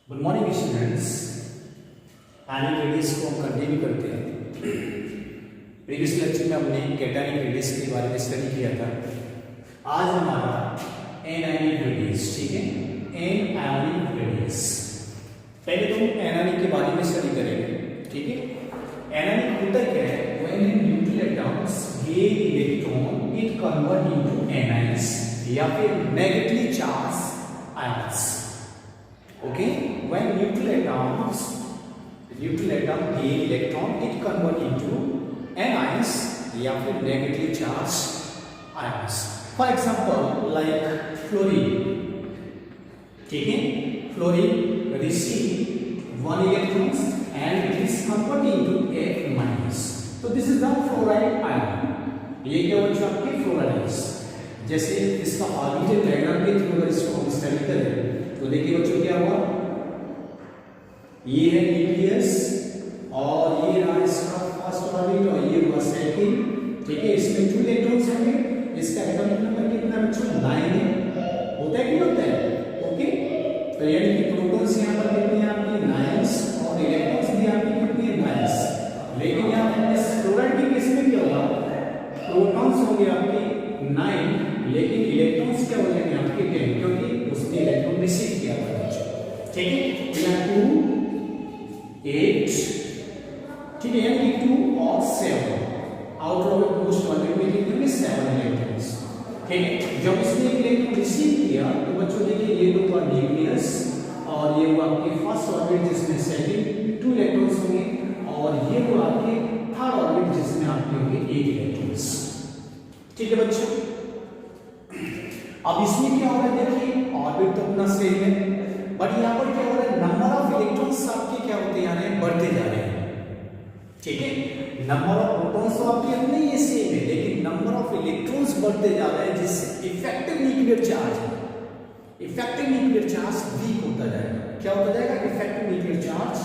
Good morning students. एनिक radius को हम कंटिन्यू करते हैं। प्रीवियस लेक्चर में हमने कैटायनिक रेडियस के बारे में स्टडी किया था। आज हमारा एनायनिक रेडियस, ठीक है, एनायनिक रेडियस। पहले तो हम एनायनिक के बारे में स्टडी करेंगे, ठीक है। एनायनिक होता क्या है? When neutral atoms gain electron it convert into anions या फिर negatively charge ions. Okay, when neutral atom gain electron, it convert into anions या फिर negatively charged ions. For example, like fluorine, ठीक है, fluorine receive 1 electrons and it is converted into F minus. तो this is the fluoride ion. ये क्या बच्चों आपके fluoride। जैसे इसका ऑर्बिटल डायग्राम के थ्रू अगर इसको हम स्टडी करें तो देखिए बच्चों क्या हुआ, ये है न्यूक्लियस और ये रहा इसका फर्स्ट ऑर्बिट और ये हुआ सेकंड, ठीक है। इसमें 2 इलेक्ट्रॉन्स होंगे। इसका एटॉमिक नंबर कितना बच्चों? 9 है। होता है कि नहीं होता है? ओके, तो यानी कि प्रोटॉन्स यहां पर कितने हैं आपके? 9 और इलेक्ट्रॉन्स भी आपके कितने हैं? 9। लेकिन यहां पर इस फ्लोराइड के केस में क्या होगा? प्रोटॉन्स होंगे आपके 9 लेकिन इलेक्ट्रॉन्स क्या हो जाएंगे आपके 10, क्योंकि उसने इलेक्ट्रॉन रिसीव किया था बच्चों, ठीक है। यहाँ 2 8, ठीक है, यानी 2 और 7 आउट ऑफ मोस्ट ऑर्बिट में कितने? 7 इलेक्ट्रॉन्स, ठीक है। जब इसने इलेक्ट्रॉन रिसीव किया तो बच्चों देखिए ये तो हुआ न्यूक्लियस और ये हुआ आपके फर्स्ट ऑर्बिट जिसमें सेकंड 2 इलेक्ट्रॉन्स होंगे और ये हुआ आपके थर्ड ऑर्बिट जिसमें आपके होंगे 8 इलेक्ट्रॉन्स, ठीक है बच्चों। अब इसमें क्या हो रहा है? देखिए ऑर्बिट तो अपना सेम है बट यहां पर क्या हो रहा है? नंबर ऑफ इलेक्ट्रॉन्स आपके क्या होते जा रहे हैं? बढ़ते जा रहे हैं, ठीक है। नंबर ऑफ प्रोटॉन्स तो आपके अपने ये सेम है लेकिन नंबर ऑफ इलेक्ट्रॉन्स बढ़ते जा रहे हैं जिससे इफेक्टिव न्यूक्लियर चार्ज वीक होता जाएगा। क्या होता जाएगा? इफेक्टिव न्यूक्लियर चार्ज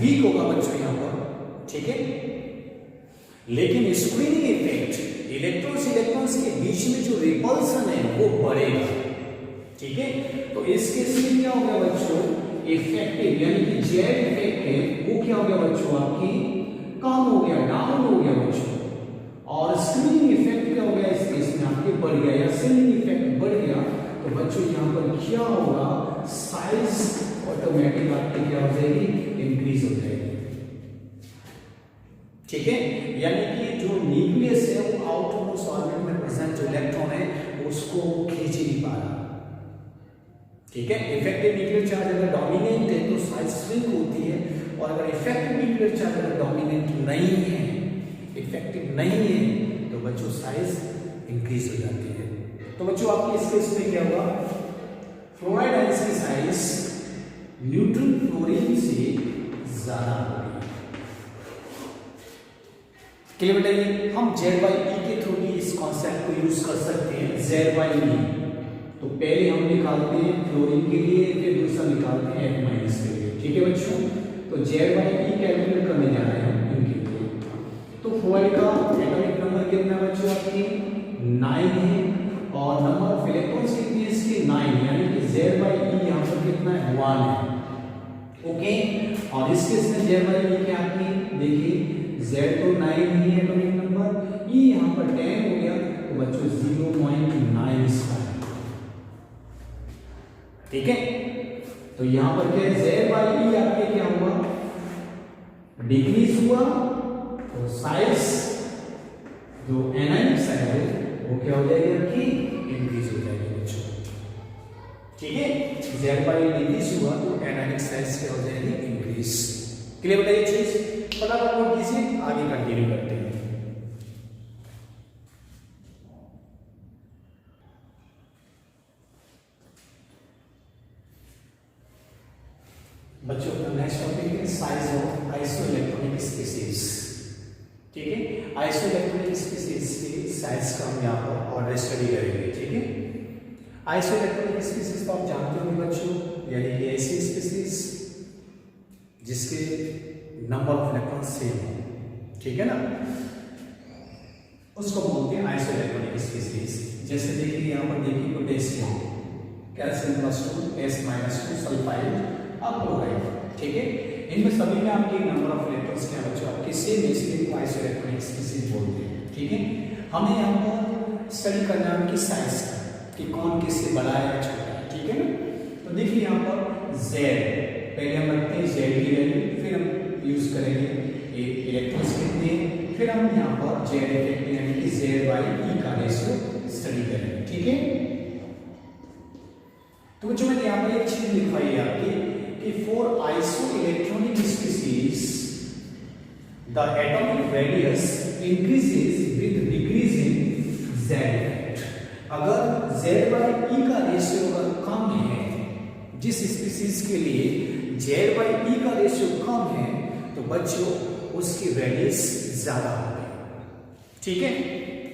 वीक होगा बच्चों यहां पर, ठीक है। लेकिन स्क्रीनिंग इफेक्ट इलेक्ट्रॉन्स के बीच में जो रिपल्सन है वो बढ़ेगा, ठीक है। तो इस केस में क्या हो गया बच्चों? इफेक्टिव यानी कि जेड इफेक्ट है वो क्या हो गया बच्चों? आपकी कम हो गया, डाउन हो गया बच्चों। और स्क्रीनिंग इफेक्ट क्या हो गया? इस केस में आपके बढ़ गया या स्क्रीनिंग इफेक्ट बढ़ गया तो बच्चों यहां पर क्या होगा? साइज ऑटोमेटिक आपकी क्या हो जाएगी? इंक्रीज हो जाएगी, ठीक है। यानी कि जो न्यूक्लियस है वो आउटरमोस्ट ऑर्बिट में प्रेजेंट जो इलेक्ट्रॉन है उसको खींच नहीं पा रहा, ठीक है। इफेक्टिव न्यूक्लियर चार्ज अगर डोमिनेंट है तो साइज श्रिंक होती है और अगर इफेक्टिव न्यूक्लियर चार्ज अगर डोमिनेंट नहीं है, इफेक्टिव नहीं है तो बच्चों साइज इंक्रीज हो जाती है। तो बच्चों आपके इस केस में क्या हुआ? फ्लोराइड आयंस की साइज न्यूट्रल फ्लोरीन से ज्यादा होगी। क्लियर बताइए? हम Z/E के थ्रू भी इस कॉन्सेप्ट को यूज कर सकते हैं। Z/E तो पहले हम निकालते हैं फ्लोरीन के लिए फिर दूसरा निकालते हैं F माइनस के लिए, ठीक है बच्चों। तो Z/E कैलकुलेट करने जा रहे हैं हम इनके लिए। तो फ्लोराइड का एटॉमिक नंबर कितना बच्चों? आपकी 9 है और नंबर ऑफ इलेक्ट्रॉन्स कितनी है इसके? 9, यानी कि Z/E यहां पर कितना है? 1 है, ओके। और इस केस में Z/E क्या आपकी देखिए Z तो 9 ही है एटॉमिक नंबर, E यहां पर 10 हो गया तो बच्चों 0.9 इसका है, ठीक है। तो यहां पर क्या Z/E आपके क्या हुआ? डिक्रीज हुआ तो साइज जो एनायनिक साइज है वो क्या हो जाएगी आपकी? इंक्रीज हो जाएगी बच्चों, ठीक है। Z/E डिक्रीज हुआ तो एनायनिक साइज क्या हो जाएगी? इंक्रीज। क्लियर बताइए चीज? फटाफट नोट कीजिए, आगे कंटिन्यू करते हैं। बच्चों का नेक्स्ट टॉपिक है साइज ऑफ आइसोइलेक्ट्रॉनिक स्पीसीज, ठीक है। आइसोइलेक्ट्रॉनिक स्पीसीज के साइज का हम यहाँ पर ऑर्डर स्टडी करेंगे, ठीक है। आइसोइलेक्ट्रॉनिक स्पीसीज तो आप जानते होंगे बच्चों, यानी कि ऐसी स्पीसीज जिसके नंबर ऑफ इलेक्ट्रॉन सेम हो, ठीक है ना, उसको बोलते हैं आइसोइलेक्ट्रॉनिक स्पीसीज। जैसे देखिए यहाँ पर देखिए potassium calcium +2 S-2 sulphide chloride, ठीक है। इनमें सभी में आपके नंबर ऑफ इलेक्ट्रॉन्स क्या बच्चों आपके सेम, इसलिए इनको आइसोइलेक्ट्रॉनिक स्पीशीज बोलते हैं, ठीक है। हमें यहाँ पर स्टडी करना है कि साइज का, कि कौन किससे बड़ा है या छोटा है, ठीक है ना। तो देखिए यहाँ पर Z, पहले हम रखते हैं Z की वैल्यू, फिर हम यूज करेंगे इलेक्ट्रॉन्स कितने, फिर हम यहाँ पर Z इफेक्ट यानी कि Z/E का रेशियो स्टडी करेंगे, ठीक है। तो जो मैंने यहाँ पर एक चीज लिखवाई है आपकी कि for iso electronic species the atomic radius increases with decrease in Z effect. अगर Z/E का रेशियो अगर कम है, जिस स्पीशीज के लिए Z/E का रेशियो कम है, तो बच्चों उसकी रेडियस ज्यादा होगी, ठीक है।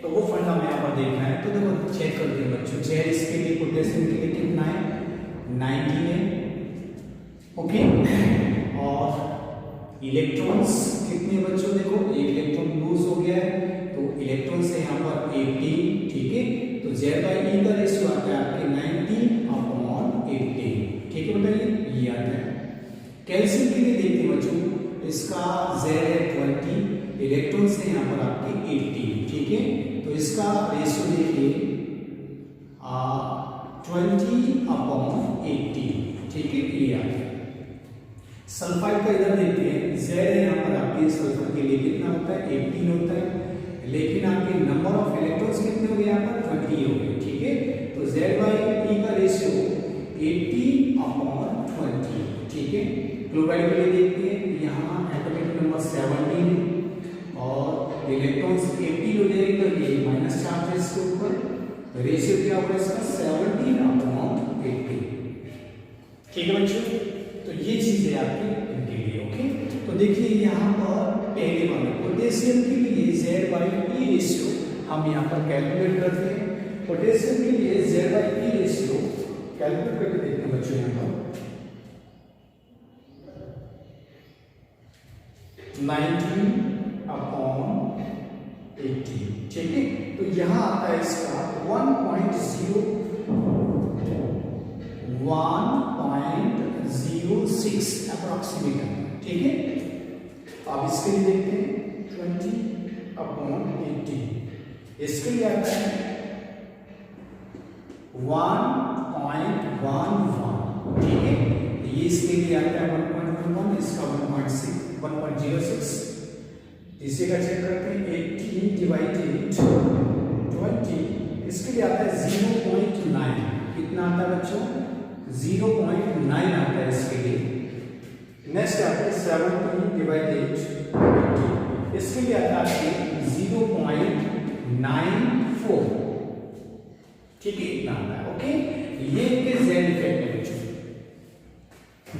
तो वो फंडा में यहाँ पर देखना है। तो देखो चेक करते हैं बच्चों, Z इसके लिए पोटेशियम के लिए कितना है 19 है, ओके। और इलेक्ट्रॉन्स कितने बच्चों, देखो एक इलेक्ट्रॉन लूज हो गया है, तो इलेक्ट्रॉन से यहाँ पर 18, ठीक है। तो Z/E का रेशियो आता है आपके 19/18, ठीक है बेटा, ये आता है। कैल्शियम के लिए देखते हैं बच्चों, इसका Z है 20, इलेक्ट्रॉन से यहाँ पर आपके 18, ठीक है। तो इसका रेशियो देखिए 20/18, ठीक है, ये आता है। सल्फाइड का इधर देखते हैं, Z है यहाँ पर आपके सल्फर के लिए कितना होता है 18 होता है, लेकिन आपके नंबर ऑफ इलेक्ट्रॉन्स कितने हो गए यहाँ पर 20 हो गए, ठीक है। तो Z/E का रेशियो 18/20, ठीक है। क्लोराइड के लिए देखते हैं, यहाँ एटॉमिक नंबर 17 और इलेक्ट्रॉन्स 18 हो जाएगा, तो ये माइनस चार्ज है इसके ऊपर, रेशियो क्या होगा इसका 17/18, ठीक है बच्चों। तो ये चीज है आपके इनके लिए, ओके। तो देखिए यहाँ पर पहले वाले पोटेशियम के लिए Z/E रेशियो हम यहाँ पर कैलकुलेट करते हैं। पोटेशियम के लिए Z/E रेशियो कैलकुलेट करके देखते हैं बच्चों, यहाँ पर 19/18, ठीक है। तो यहाँ आता है इसका 1.06 अप्रोक्सीमेट, ठीक है। अब इसके लिए देखते हैं 20/18, इसके लिए आता है 1.11, ठीक है। ये इसके लिए आता है 1.11, इसका 1.06, इसी का चेक करते हैं 18/20, इसके लिए आता है 0.9, कितना आता है बच्चों 0.9 आता है इसके लिए। नेक्स्ट आता है 17/8, इसके लिए आता है 0.94, ठीक है, इतना आता है, ओके। ये इनके Z इफेक्ट है बच्चों,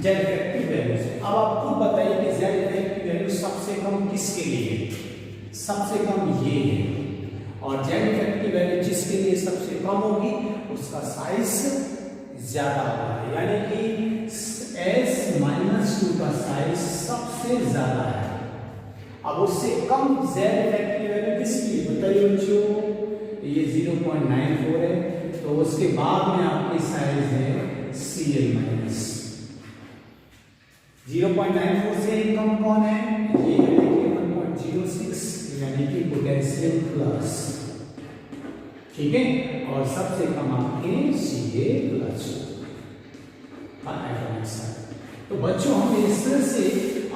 Z इफेक्ट की वैल्यू से। अब आप खुद बताइए कि Z इफेक्ट की वैल्यू सबसे कम किसके लिए है, सबसे कम ये है, और Z इफेक्ट की वैल्यू जिसके लिए सबसे कम होगी उसका साइज ज्यादा होगा, यानी कि S-2 का साइज सबसे ज्यादा है। अब उससे कम Z इफेक्ट की वैल्यू किसकी बताइए बच्चों, ये 0.94 है, तो उसके बाद में आपकी साइज है Cl-। 0.94 से कम कौन है, ये है देखिए 1.06, यानी कि पोटेशियम प्लस, ठीक है। और सबसे कम आपके Ca+। तो बच्चों हम इस तरह से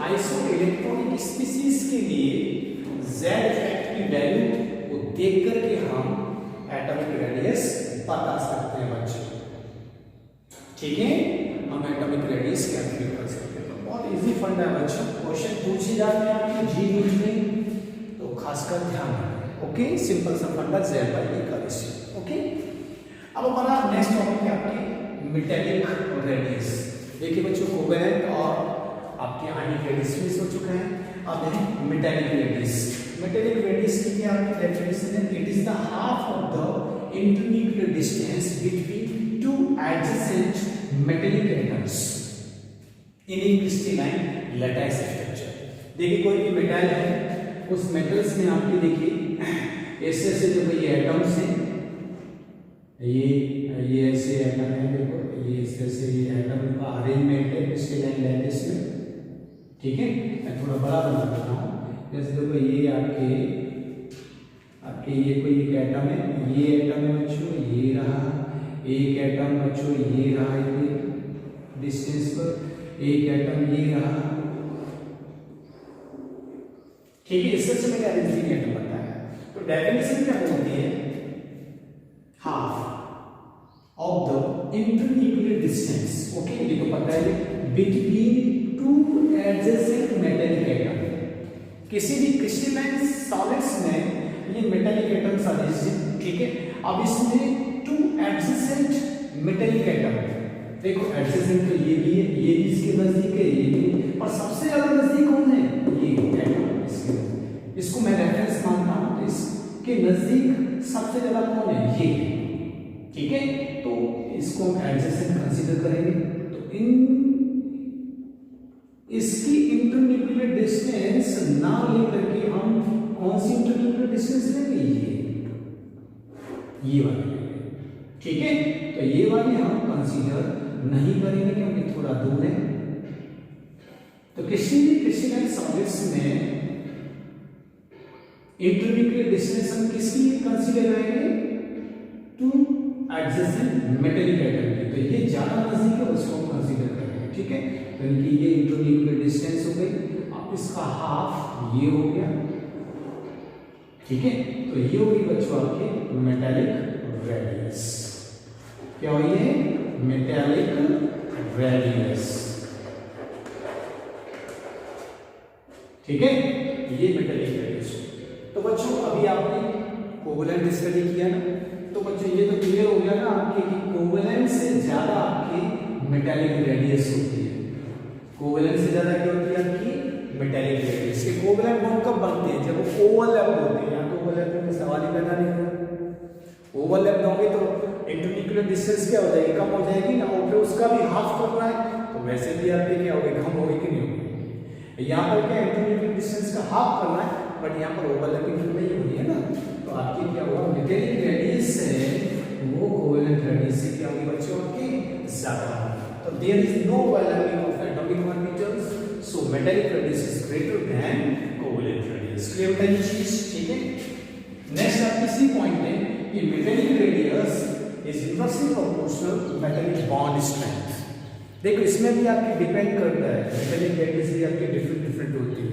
आइसो इलेक्ट्रॉनिक स्पीशीज के लिए Z इफेक्ट की वैल्यू को देख करके हम एटॉमिक रेडियस बता सकते हैं बच्चों, ठीक है। हम एटॉमिक रेडियस कैलकुलेट कर सकते हैं। तो बहुत इजी फंडा है बच्चों, क्वेश्चन पूछे जाते हैं आपके जी में, तो खासकर ध्यान रखें, ओके। सिंपल सा फंडा Z/E का रेशियो, ओके। अब हमारा नेक्स्ट टॉपिक है आपके मेटेलिक रेडियस। देखिए बच्चों, कोवेलेंट और आपके आयनिक रेडियस मिस हो चुका है, अब है मेटेलिक रेडियस। मेटेलिक रेडियस की क्या आपकी डेफिनेशन है, it is the half of the intermediate distance between two adjacent metallic atoms in A crystalline lattice structure. देखिए कोई भी मेटल है, उस मेटल्स में आपके देखिए ऐसे जो ये एटम्स हैं, ये ऐसे एटम है, देखो ये इस तरह से एटम का अरेंजमेंट है क्रिस्टलाइन लैटिस में, ठीक है। मैं थोड़ा बड़ा बना देता हूँ। जैसे देखो ये आपके ये कोई एक एटम है, ये एटम है बच्चों, ये रहा एक एटम बच्चों, ये रहा इतने डिस्टेंस पर एक एटम, ये रहा, ठीक है। इस तरह से मैंने अरेंजिंग एटम बताया। तो डेफिनेशन क्या बोलती है, half of the internuclear distance, okay, ये तो पता है, between two adjacent metallic atom. किसी भी क्रिस्टलाइन सॉलिड्स में ये मेटलिक एटम्स आते हैं, ठीक है। अब इसमें टू एडजेसेंट मेटलिक एटम, देखो एडजेसेंट तो ये भी है, ये भी इसके नजदीक है, ये भी, और सबसे ज्यादा नजदीक कौन है, ये एटम इसके, इसको मैं रेफरेंस मानता हूं। तो इसके नजदीक सबसे ज्यादा कौन है, ये, ठीक है। तो इसको हम एडजेसेंट कंसीडर करेंगे। तो इन इसकी इंटरन्यूक्लियर डिस्टेंस ना लेकर के हम कौन सी इंटरन्यूक्लियर डिस्टेंस लेंगे, ये वाली, ठीक है। तो ये वाली हम कंसीडर नहीं करेंगे क्योंकि थोड़ा दूर है। तो किसी भी क्रिस्टलाइन सॉलिड्स में इंटरन्यूक्लियर डिस्टेंस हम किसकी कंसीडर करेंगे, टू एडजेसेंट मेटलिक एटम की। तो ये ज्यादा नजदीक है, उसको हम कंसीडर करेंगे, ठीक है। यानी ये इंटरन्यूक्लियर डिस्टेंस हो गई। अब इसका हाफ ये हो गया, ठीक है। तो ये होगी बच्चों आपके मेटालिक रेडियस, क्या हुई है, मेटालिक रेडियस, ठीक है। ये मेटालिक रेडियस। तो बच्चों अभी आपने कोवलेंट स्टडी किया ना, तो बच्चों ये तो क्लियर हो गया ना आपके कि कोवलेंट से ज्यादा आपकी मेटालिक रेडियस होती है। कोवलेंट से ज्यादा क्या होती है आपकी, मेटालिक रेडियस। के कोवलेंट बॉन्ड कब बनते हैं, जब वो ओवरलैप होते हैं। यहाँ तो ओवरलैप में सवाल ही पैदा नहीं होगा। ओवरलैप होंगे तो इंटरन्यूक्लियर डिस्टेंस क्या हो जाएगी, कम हो जाएगी ना, और फिर उसका भी हाफ करना है, तो वैसे भी आपके क्या होगी, कम होगी कि नहीं होगी। यहाँ पर क्या इंटरन्यूक्लियर डिस्टेंस का हाफ करना है, बट यहाँ पर ओवरलैपिंग नहीं हो रही है ना, तो आपकी क्या होगा, मेटालिक रेडियस है वो कोवलेंट रेडियस से क्या होगी बच्चों आपकी ज्यादा। तो there is no overlapping of atomic orbitals, so metallic radius is greater than covalent radius. Clear है ये चीज, ठीक है। नेक्स्ट आपकी सी पॉइंट है कि metallic radius is inversely proportional to metallic bond strength. देखो इसमें भी आपकी डिपेंड करता है, मेटालिक रेडियस भी आपकी डिफरेंट होती है,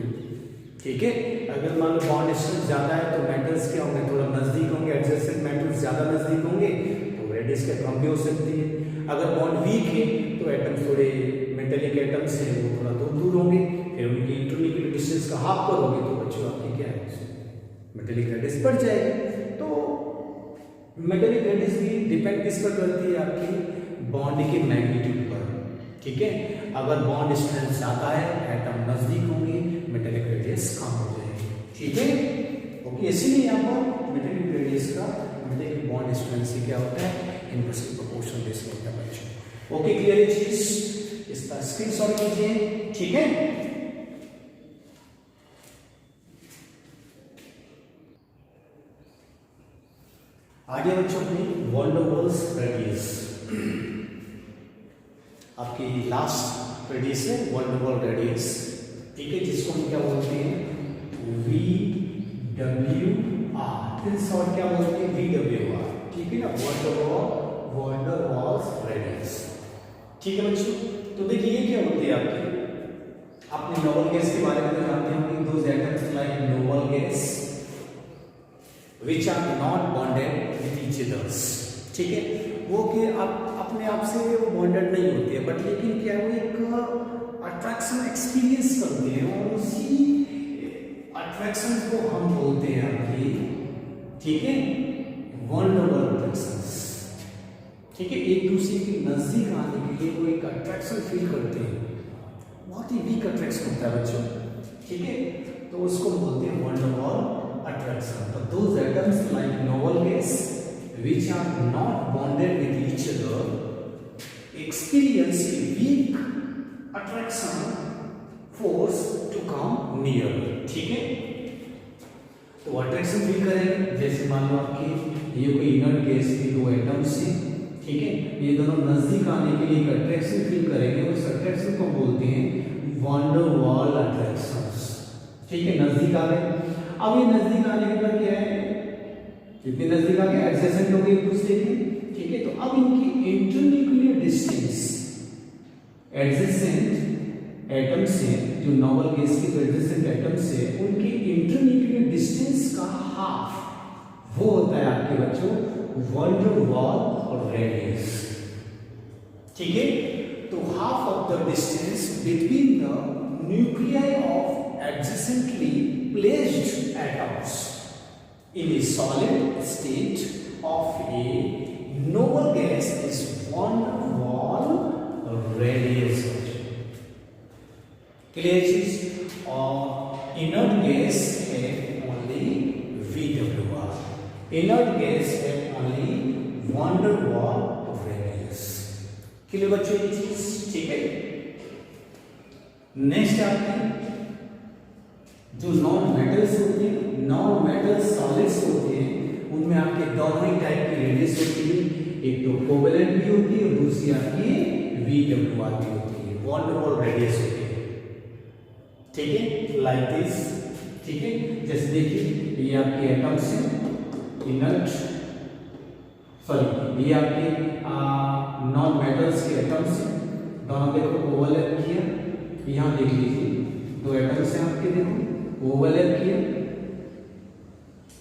ठीक है। अगर मान लो बॉन्ड स्ट्रेंथ ज्यादा है तो मेटल्स क्या होंगे, थोड़ा नजदीक होंगे, एडजेसेंट मेटल्स ज्यादा नजदीक होंगे तो रेडियस क्या कम भी हो सकती है। अगर बॉन्ड वीक है तो एटम्स थोड़े मेटालिक एटम्स हैं वो थोड़ा दूर होंगे, फिर उनकी इंटरन्यूक्लियर डिस्टेंस का हाफ करोगे तो बच्चों आपकी क्या है, मेटालिक रेडियस बढ़ जाएगी। तो मेटालिक रेडियस भी डिपेंड किस पर करती है, आपकी बॉन्ड के मैग्नीट्यूड पर, ठीक है। अगर बॉन्ड स्ट्रेंथ ज्यादा है, एटम नजदीक होंगे, मेटालिक रेडियस कम हो जाएगी, ठीक है। ओके, इसीलिए यहाँ पर मेटालिक रेडियस का मेटालिक बॉन्ड स्ट्रेंथ से क्या होता है, इनवर्सली प्रोपोर्शनल रेशियो होता है बच्चों। ओके, क्लियर है चीज, इसका स्क्रीनशॉट कीजिए, ठीक है। आगे बच्चों अपनी वॉन डर वाल्स रेडियस, आपकी लास्ट रेडियस है वॉन डर वाल रेडियस, ठीक है, जिसको हम क्या बोलते हैं, VWR, इन शॉर्ट क्या बोलते हैं, VWR, ठीक है ना, वॉन डर वाल्स रेडियस, ठीक है बच्चों। तो देखिए ये क्या होती है आपकी, आपने नोबल गैस के बारे में जानते होंगे, those atoms like noble gas which are not bonded with each others, ठीक है। वो कि आप अपने आप से वो बॉन्डेड नहीं होते हैं, बट लेकिन क्या वो एक अट्रैक्शन एक्सपीरियंस करते हैं, और उसी अट्रैक्शन को हम बोलते हैं आपकी, ठीक है, वल्नरेबल अट्रैक्शंस, ठीक है। एक दूसरे के नजदीक आने के लिए वो एक अट्रैक्शन फील करते हैं, बहुत ही वीक अट्रैक्शन होता है बच्चों, ठीक है। तो उसको बोलते हैं vulnerable attraction. So those atoms like noble gas which are not bonded with each other experience a weak attraction force to come near, ठीक है। तो अट्रैक्शन फील करेंगे, जैसे मान लो आपकी ये कोई इनर्ट गैस के दो एटम्स हैं, ठीक है, ये दोनों नजदीक आने के लिए एक अट्रैक्शन फील करेंगे और इस अट्रैक्शन को बोलते हैं वॉन डर वाल अट्रैक्शंस। ठीक है, नजदीक आ गए। अब ये नजदीक आने के बाद क्या है, कितने नजदीक आ गए, एडजेसेंट हो गए एक दूसरे के। ठीक है, तो अब इनकी इंटरन्यूक्लियर डिस्टेंस एडजेसेंट एटम से, जो नॉर्मल गैस की जो एडजेसेंट एटम से उनकी इंटरन्यूक्लियर डिस्टेंस का हाफ वो होता है आपके बच्चों वॉन डर वाल और रेडियस। ठीक है, तो half of the distance between the nuclei of adjacently placed atoms in a solid state of a noble gas is one wall radius. Clear चीज, और inert gas है only VWR. Inert gas है only van der Waal radius. Clear बच्चों ये चीज, ठीक है। Next आपकी जो नॉन मेटल्स होते हैं, नॉन मेटल सॉलिड्स होते हैं, उनमें आपके दोनों ही टाइप की रेडियस होती है, एक तो कोवेलेंट भी होती है और दूसरी आपकी VWR भी होती है, वॉन डर वाल रेडियस होती है। ठीक है, लाइक दिस। ठीक है, जैसे देखिए ये आपके एटम्स हैं, इनर्ट, सॉरी ये आपके नॉन मेटल्स के एटम्स हैं, दोनों देखो ओवरलैप किया। यहाँ देख लीजिए दो एटम्स हैं आपके, देखो ओवरलैप किया,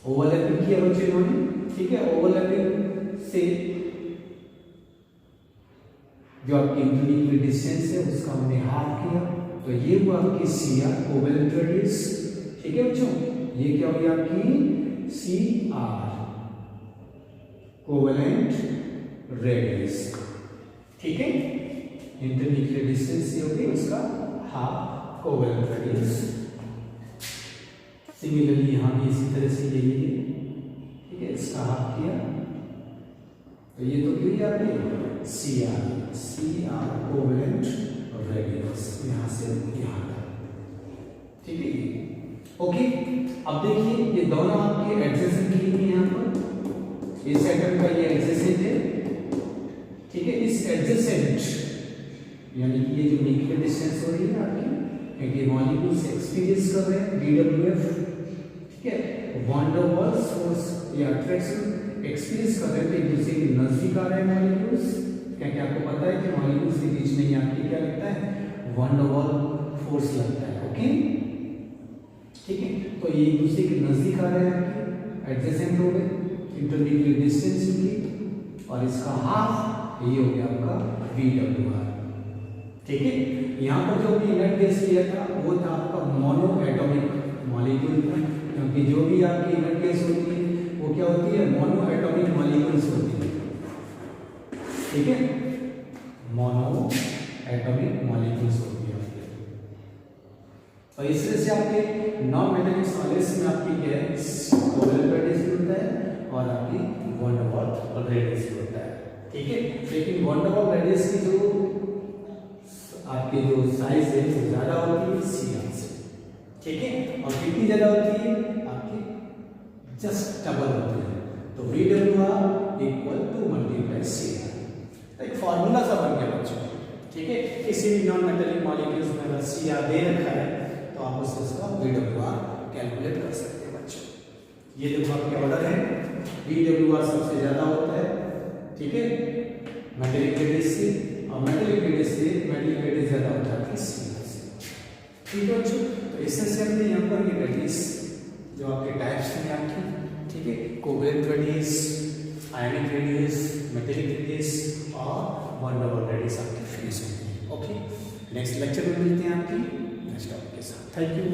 ओवरलैपिंग किया बच्चे इन्होंने। ठीक है, ओवरलैपिंग से जो आपकी इंटरन्यूक्लियर डिस्टेंस है उसका हमने हाफ किया, तो ये हुआ आपकी CR कोवेलेंट रेडियस। ठीक है बच्चों, ये क्या हुई आपकी CR कोवेलेंट रेडियस। ठीक है, इंटरन्यूक्लियर डिस्टेंस ये होगी उसका हाफ कोवेलेंट रेडियस। सिमिलरली यहाँ भी इसी तरह से यही है। ठीक है, इसका हाफ किया तो ये तो क्यों आपने CR कोवेलेंट रेडियस यहाँ से यहाँ तक। ठीक है, ओके। अब देखिए ये दोनों आपके एडजेसेंट लिए यहाँ पर, इस एटम का ये एडजेसेंट है। ठीक है, इस एडजेसेंट यानी कि ये जो न्यूक्लियर डिस्टेंस हो रही है आपकी, क्योंकि मॉलिक्यूल्स एक्सपीरियंस कर रहे हैं BWF। ठीक है, वॉन डर वाल फोर्स या अट्रैक्शन एक्सपीरियंस कर रहे हैं, एक दूसरे के नजदीक आ रहे हैं मॉलिक्यूल्स, क्योंकि आपको पता है कि मॉलिक्यूल्स के बीच में आपकी क्या लगता है, वॉन डर वाल फोर्स लगता है। ओके, ठीक है, तो ये एक दूसरे के नजदीक आ रहे हैं आपके, एडजेसेंट हो गए, इंटरन्यूक्लियर डिस्टेंस की, और इसका हाफ ये हो गया आपका VWR। ठीक है, यहाँ पर जो भी इनर्ट गैस लिया था वो था आपका मोनो एटॉमिक मॉलिक्यूल, क्योंकि जो भी आपकी इनर्ट गैस होती है वो क्या होती है, मोनो एटॉमिक मॉलिक्यूल्स होती है। ठीक है, मोनो एटॉमिक मॉलिक्यूल्स होती है। तो इस तरह से आपके नॉन मेटालिक सॉलिड्स में आपकी क्या है, कोवेलेंट रेडियस होता है और आपकी वॉन डर वाल रेडियस होता है। ठीक है, लेकिन वॉन डर वाल रेडियस की जो आपकी जो साइज है वो ज्यादा होती है CR से। ठीक है, और कितनी ज्यादा होती है आपकी, जस्ट डबल होती है, तो VWR equal to multiply CR। तो एक फॉर्मूला सा बन गया बच्चों। ठीक है, किसी भी नॉन मेटालिक मॉलिक्यूल्स में अगर CR दे रखा है तो आप उसका VWR कैलकुलेट कर सकते हैं बच्चों। ये देखो आपके ऑर्डर है, VWR सबसे ज्यादा होता है। ठीक है, मेटालिक रेडियस से, और मेटालिक रेडियस से मेटालिक रेडियस ज्यादा होता है CR से। ठीक है बच्चों, तो इस तरह से हमने यहाँ पर ये रेडियस जो आपके टाइप्स हैं आपकी, ठीक है, covalent radius, ionic radius, metallic radius और वॉन डर वाल रेडियस आपकी फिनिश होती है। ओके, नेक्स्ट लेक्चर में मिलते हैं आपकी नेक्स्ट टॉपिक के साथ। Thank you.